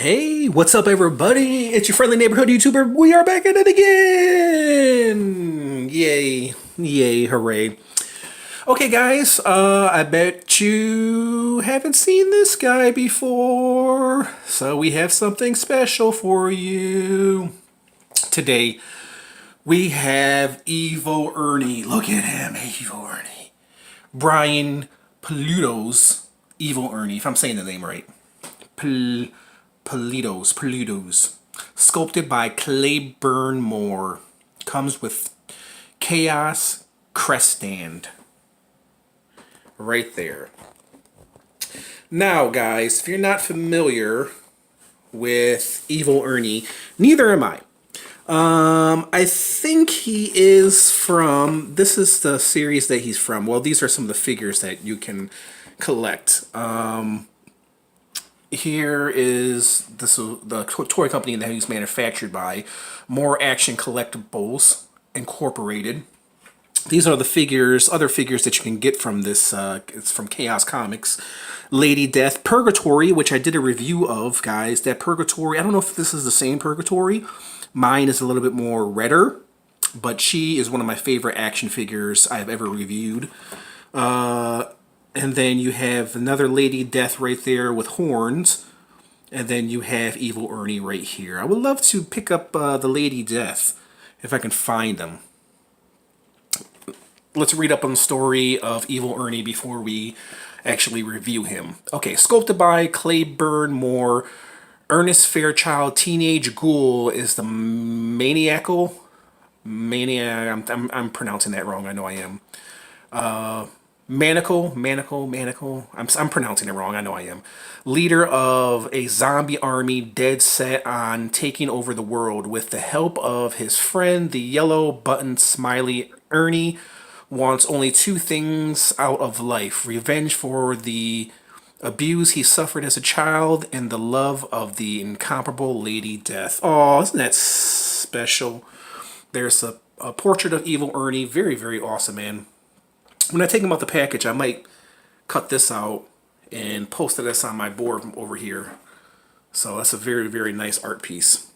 Hey, what's up, everybody? It's your friendly neighborhood YouTuber. We are back at it again! Yay. Yay, hooray. Okay, guys, I bet you haven't seen this guy before. So we have something special for you. Today, we have Evil Ernie. Look at him, Evil Ernie. Brian Pulido's Evil Ernie, if I'm saying the name right. Pulidos. Sculpted by clayburn Moore. Comes with Chaos crest stand. Right there. Now, guys, if you're not familiar with Evil Ernie, neither am I. I think he is from, this is the series that he's from. Well, these are some of the figures that you can collect. Here is the toy company that he's manufactured by, More Action Collectibles Incorporated. These are the figures, other figures that you can get from this. It's from Chaos Comics. Lady Death, Purgatory, which I did a review of, guys. That Purgatory, I don't know if this is the same Purgatory. Mine is a little bit more redder, but she is one of my favorite action figures I've ever reviewed. And then you have another Lady Death right there with horns. And then you have Evil Ernie right here. I would love to pick up the Lady Death if I can find them. Let's read up on the story of Evil Ernie before we actually review him. Okay, sculpted by Clayburn Moore. Ernest Fairchild, teenage ghoul, is the maniac. I'm pronouncing that wrong. I know I am. Manacle. I'm pronouncing it wrong. I know I am. Leader of a zombie army dead set on taking over the world with the help of his friend, the yellow button smiley Ernie, wants only two things out of life: revenge for the abuse he suffered as a child and the love of the incomparable Lady Death. Oh, isn't that special? There's a portrait of Evil Ernie. Very, very awesome, man. When I take him out the package, I might cut this out and post this on my board over here. So that's a very, very nice art piece.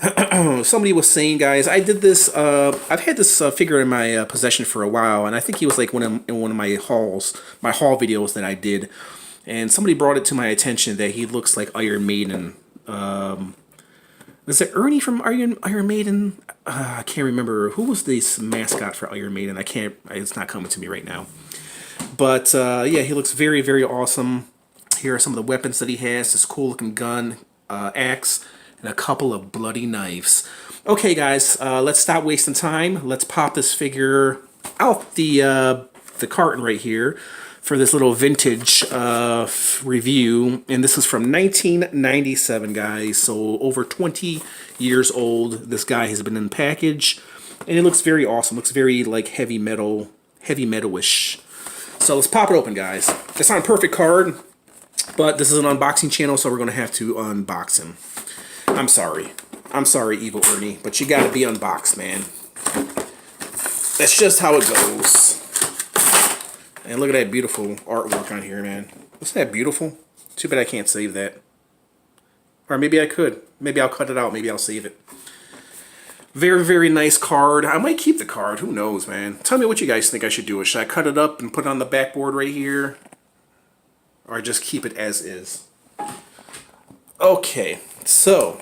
Somebody was saying, guys, I did this. I've had this figure in my possession for a while, and I think he was like in one of my haul videos that I did. And somebody brought it to my attention that he looks like Iron Maiden. Is it Ernie from Iron Maiden? I can't remember. Who was this mascot for Iron Maiden? It's not coming to me right now. But yeah, he looks very, very awesome. Here are some of the weapons that he has. This cool looking gun, axe, and a couple of bloody knives. Okay, guys, let's stop wasting time. Let's pop this figure out the carton right here for this little vintage review. And this is from 1997, guys. So over 20 years old. This guy has been in the package. And it looks very awesome. Looks very like heavy metal-ish. So let's pop it open, guys. It's not a perfect card, but this is an unboxing channel, so we're going to have to unbox him. I'm sorry. I'm sorry, Evil Ernie, but you got to be unboxed, man. That's just how it goes. And look at that beautiful artwork on here, man. Isn't that beautiful? Too bad I can't save that. Or maybe I could. Maybe I'll cut it out. Maybe I'll save it. Very, very nice card. I might keep the card. Who knows, man? Tell me what you guys think I should do. Should I cut it up and put it on the backboard right here? Or just keep it as is? Okay, so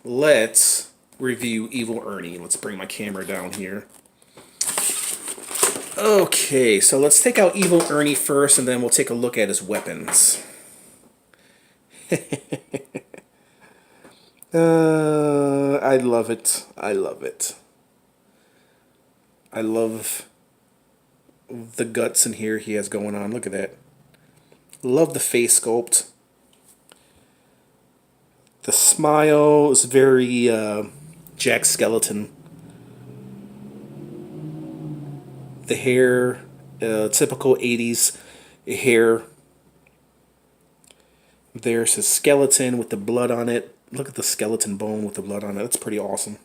let's review Evil Ernie. Let's bring my camera down here. Okay, so let's take out Evil Ernie first, and then we'll take a look at his weapons. I love it. I love it. I love the guts in here he has going on. Look at that. Love the face sculpt. The smile is very Jack Skeleton. The hair, typical 80s hair. There's his skeleton with the blood on it. Look at the skeleton bone with the blood on it. That's pretty awesome.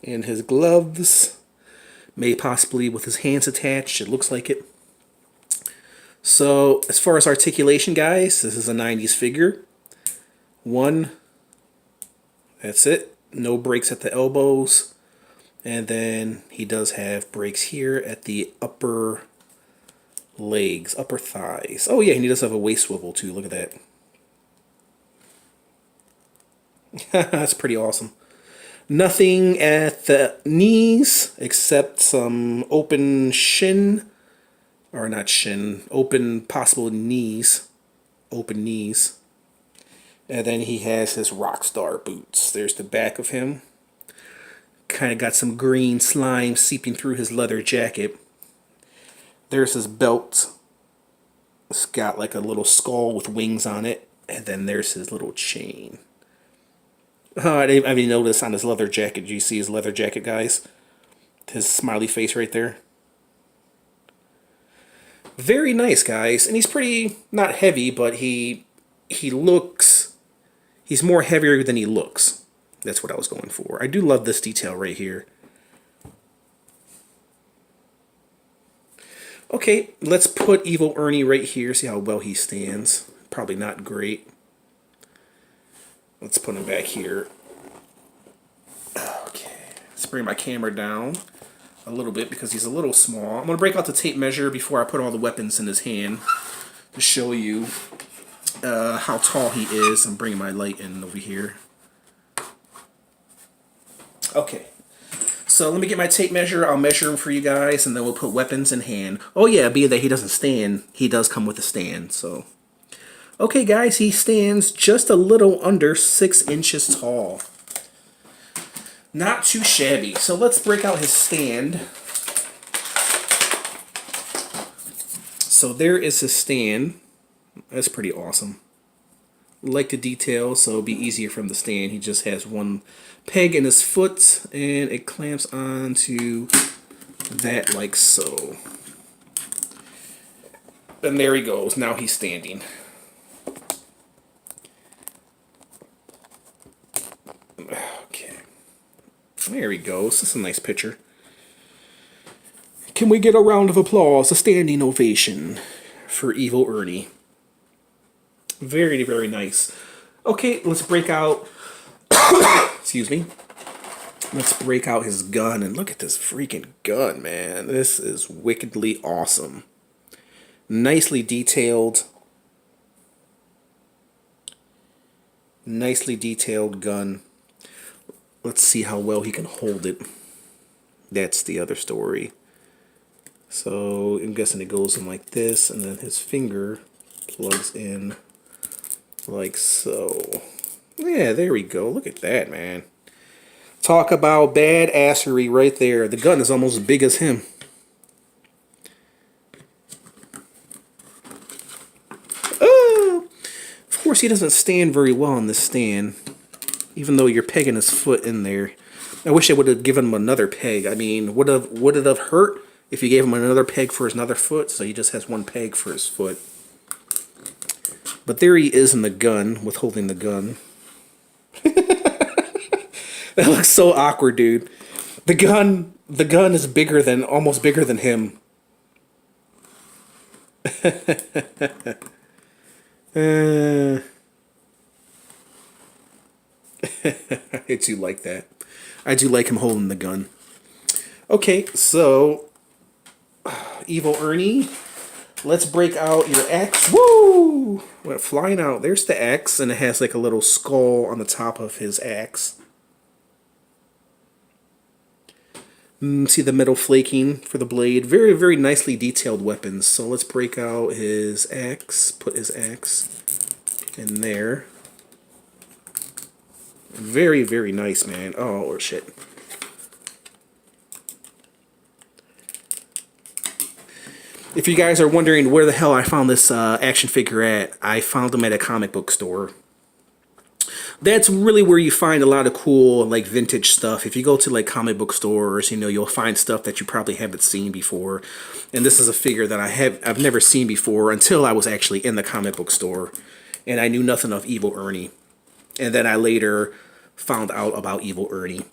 And his gloves, made possibly with his hands attached. It looks like it. So as far as articulation, guys, this is a 90s figure. One, that's it. No breaks at the elbows. And then he does have breaks here at the upper legs, upper thighs. Oh yeah, and he does have a waist swivel too. Look at that. That's pretty awesome. Nothing at the knees except some open shin, or not shin, open possible knees. Open knees. And then he has his rock star boots. There's the back of him. Kind of got some green slime seeping through his leather jacket. There's his belt. It's got like a little skull with wings on it. And then there's his little chain. I didn't even notice on his leather jacket. Do you see his leather jacket, guys? His smiley face right there. Very nice, guys. And he's pretty, not heavy, but he looks, he's more heavier than he looks. That's what I was going for. I do love this detail right here. Okay, let's put Evil Ernie right here. See how well he stands. Probably not great. Let's put him back here. Okay, let's bring my camera down a little bit because he's a little small. I'm going to break out the tape measure before I put all the weapons in his hand to show you how tall he is. I'm bringing my light in over here. Okay, so let me get my tape measure. I'll measure him for you guys, and then we'll put weapons in hand. Oh yeah, being that he doesn't stand, he does come with a stand, so... Okay, guys, he stands just a little under 6 inches tall. Not too shabby. So let's break out his stand. So there is his stand. That's pretty awesome. Like the details, so it'll be easier for him to stand. He just has one peg in his foot, and it clamps onto that like so. And there he goes. Now he's standing. Okay. There he goes. That's a nice picture. Can we get a round of applause, a standing ovation for Evil Ernie? Very, very nice. Okay, let's break out... Excuse me. Let's break out his gun, and look at this freaking gun, man. This is wickedly awesome. Nicely detailed. Nicely detailed gun. Let's see how well he can hold it. That's the other story. So I'm guessing it goes in like this, and then his finger plugs in like so. Yeah, there we go. Look at that, man. Talk about badassery right there. The gun is almost as big as him. Oh! Of course, he doesn't stand very well on this stand, even though you're pegging his foot in there. I wish I would have given him another peg. I mean, would it have hurt if you gave him another peg for his other foot? So he just has one peg for his foot. But there he is in the gun, with holding the gun. That looks so awkward, dude. The gun is bigger than, almost bigger than him. I do like that. I do like him holding the gun. Okay, so Evil Ernie, let's break out your axe. Woo! Went flying out. There's the axe, and it has like a little skull on the top of his axe. See the metal flaking for the blade. Very, very nicely detailed weapons. So let's break out his axe. Put his axe in there. Very, very nice, man. Oh, shit. If you guys are wondering where the hell I found this action figure at, I found them at a comic book store. That's really where you find a lot of cool, like, vintage stuff. If you go to, like, comic book stores, you know, you'll find stuff that you probably haven't seen before. And this is a figure that I've never seen before until I was actually in the comic book store. And I knew nothing of Evil Ernie. And then I later found out about Evil Ernie.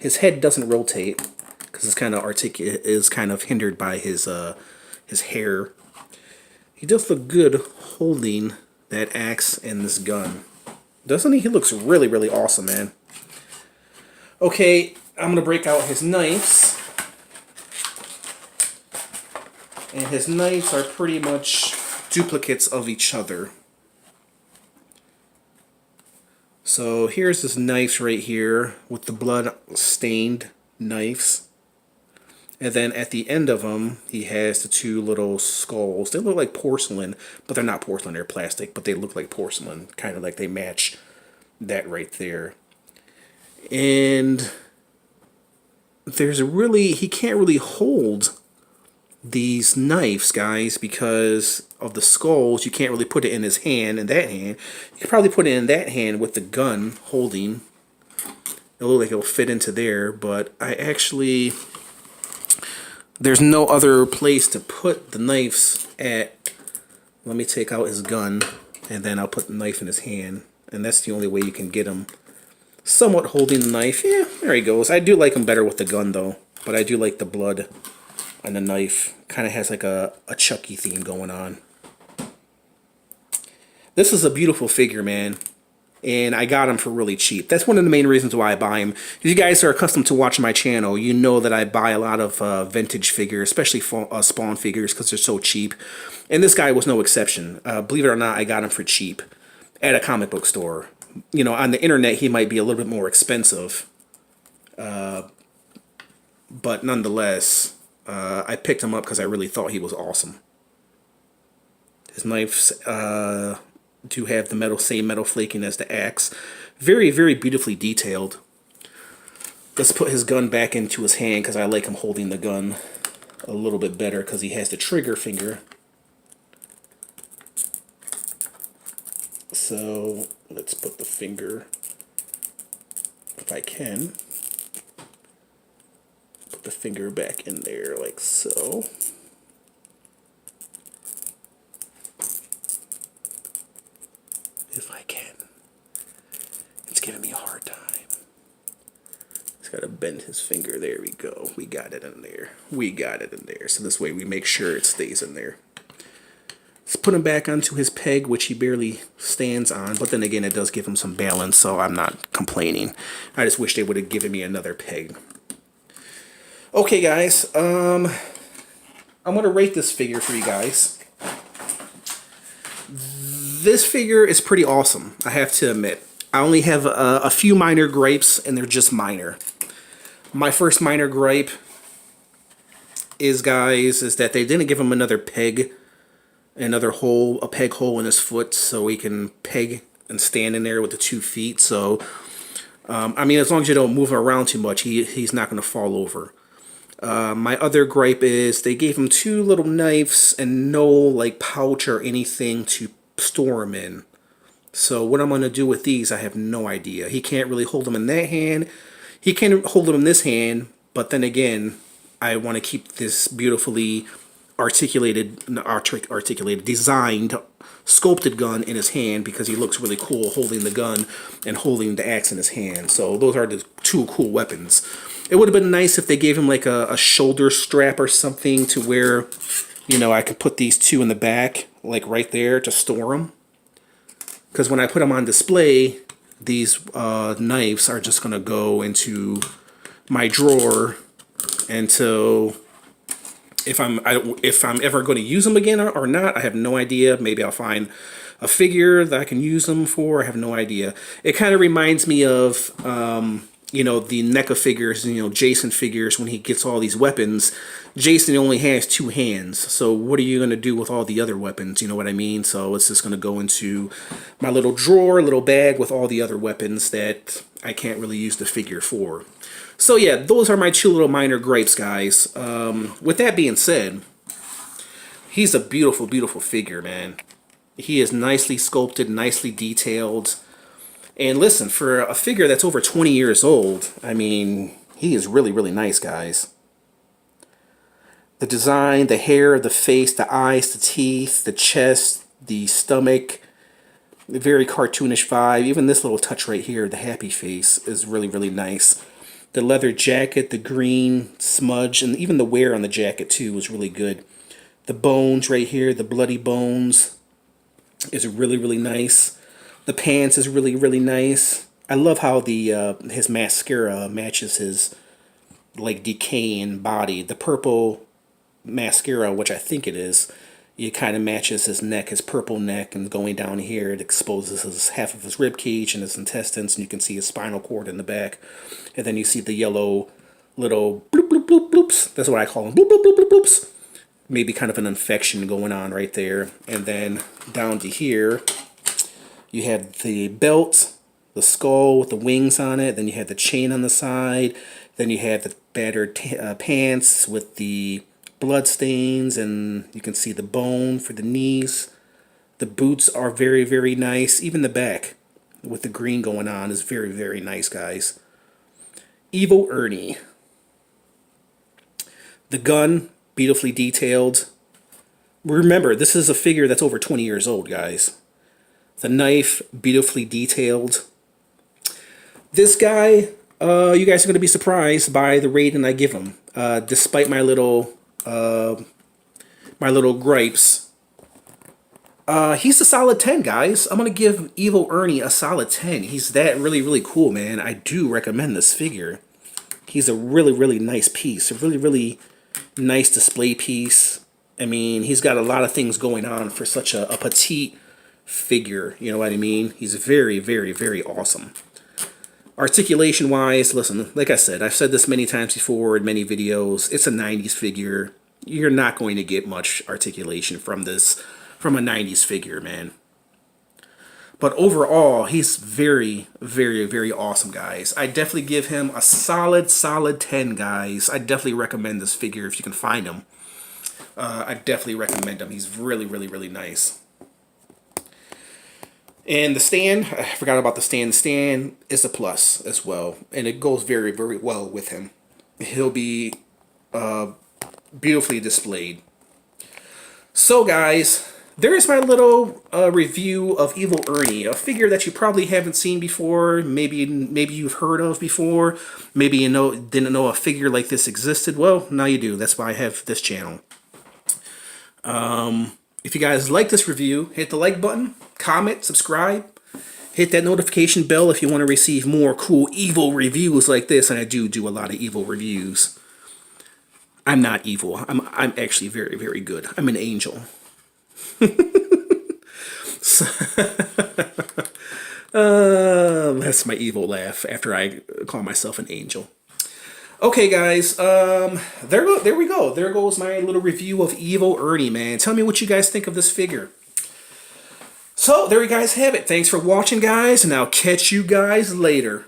His head doesn't rotate because it's kind of hindered by his hair. He does look good holding that axe and this gun. Doesn't he? He looks really, really awesome, man. Okay, I'm going to break out his knives. And his knives are pretty much duplicates of each other. So here's his knives right here with the blood stained knives. And then at the end of them, he has the two little skulls. They look like porcelain, but they're not porcelain, they're plastic, but they look like porcelain. Kind of like they match that right there. And there's really, he can't really hold these knives, guys, because of the skulls. You can't really put it in his hand, in that hand. You could probably put it in that hand with the gun holding. It'll look like it'll fit into there, but I actually... There's no other place to put the knives at. Let me take out his gun, and then I'll put the knife in his hand. And that's the only way you can get him somewhat holding the knife. Yeah, there he goes. I do like him better with the gun, though. But I do like the blood on the knife. Kind of has like a Chucky theme going on. This is a beautiful figure, man. And I got him for really cheap. That's one of the main reasons why I buy him. If you guys are accustomed to watching my channel, you know that I buy a lot of vintage figures, especially Spawn figures, because they're so cheap. And this guy was no exception. Believe it or not, I got him for cheap at a comic book store. You know, on the internet, he might be a little bit more expensive. But nonetheless, I picked him up because I really thought he was awesome. His knives... do have the same metal flaking as the axe. Very, very beautifully detailed. Let's put his gun back into his hand because I like him holding the gun a little bit better because he has the trigger finger. So let's put the finger, if I can, put the finger back in there like so. If I can. It's giving me a hard time. He's got to bend his finger. There we go. We got it in there. We got it in there. So this way we make sure it stays in there. Let's put him back onto his peg, which he barely stands on. But then again, it does give him some balance, so I'm not complaining. I just wish they would have given me another peg. Okay, guys. I'm going to rate this figure for you guys. This figure is pretty awesome, I have to admit. I only have a few minor gripes, and they're just minor. My first minor gripe is, guys, is that they didn't give him another peg, another hole, a peg hole in his foot, so he can peg and stand in there with the 2 feet. So, I mean, as long as you don't move him around too much, he's not going to fall over. My other gripe is they gave him 2 little knives and no like pouch or anything to store him in. So what I'm going to do with these, I have no idea. He can't really hold them in that hand. He can hold them in this hand, but then again, I want to keep this beautifully articulated, designed, sculpted gun in his hand because he looks really cool holding the gun and holding the axe in his hand. So those are the 2 cool weapons. It would have been nice if they gave him like a shoulder strap or something to where, you know, I could put these 2 in the back, like right there, to store them. Because when I put them on display, these knives are just going to go into my drawer until if I'm ever going to use them again or not. I have no idea. Maybe I'll find a figure that I can use them for. I have no idea. It kind of reminds me of you know, the NECA figures, you know, Jason figures, when he gets all these weapons, Jason only has 2 hands. So what are you going to do with all the other weapons? You know what I mean? So it's just going to go into my little drawer, little bag with all the other weapons that I can't really use the figure for. So yeah, those are my 2 little minor gripes, guys. With that being said, he's a beautiful, beautiful figure, man. He is nicely sculpted, nicely detailed. And listen, for a figure that's over 20 years old, I mean, he is really, really nice, guys. The design, the hair, the face, the eyes, the teeth, the chest, the stomach, the very cartoonish vibe. Even this little touch right here, the happy face, is really, really nice. The leather jacket, the green smudge, and even the wear on the jacket, too, was really good. The bones right here, the bloody bones, is really, really nice. The pants is really, really nice. I love how the his mascara matches his like decaying body. The purple mascara, which I think it is, it kind of matches his neck, his purple neck, and going down here it exposes half of his rib cage and his intestines, and you can see his spinal cord in the back. And then you see the yellow little bloop bloop bloop bloops. That's what I call them, bloop bloop bloop bloop bloops. Maybe kind of an infection going on right there. And then down to here, you have the belt, the skull with the wings on it. Then you have the chain on the side. Then you have the battered pants with the blood stains, and you can see the bone for the knees. The boots are very, very nice. Even the back with the green going on is very, very nice, guys. Evil Ernie. The gun, beautifully detailed. Remember, this is a figure that's over 20 years old, guys. The knife, beautifully detailed. This guy, you guys are going to be surprised by the rating I give him. Despite my little gripes, he's a solid 10, guys. I'm going to give Evil Ernie a solid 10. He's that really, really cool, man. I do recommend this figure. He's a really, really nice piece. A really, really nice display piece. I mean, he's got a lot of things going on for such a petite figure. You know what I mean? He's very, very, very awesome. Articulation wise, listen, like I said, I've said this many times before in many videos. It's a 90s figure. You're not going to get much articulation from this, from a 90s figure, man. But overall, he's very, very, very awesome, guys. I definitely give him a solid 10, guys. I definitely recommend this figure if you can find him. I definitely recommend him. He's really, really, really nice. And the stand, I forgot about the stand. The stand is a plus as well. And it goes very, very well with him. He'll be beautifully displayed. So, guys, there's my little review of Evil Ernie, a figure that you probably haven't seen before. Maybe you've heard of before. Maybe you didn't know a figure like this existed. Well, now you do. That's why I have this channel. If you guys like this review, hit the like button, comment, subscribe, hit that notification bell if you want to receive more cool evil reviews like this. And I do a lot of evil reviews. I'm not evil. I'm actually very, very good. I'm an angel. That's my evil laugh after I call myself an angel. Okay, guys, there we go. There goes my little review of Evil Ernie, man. Tell me what you guys think of this figure. So, there you guys have it. Thanks for watching, guys, and I'll catch you guys later.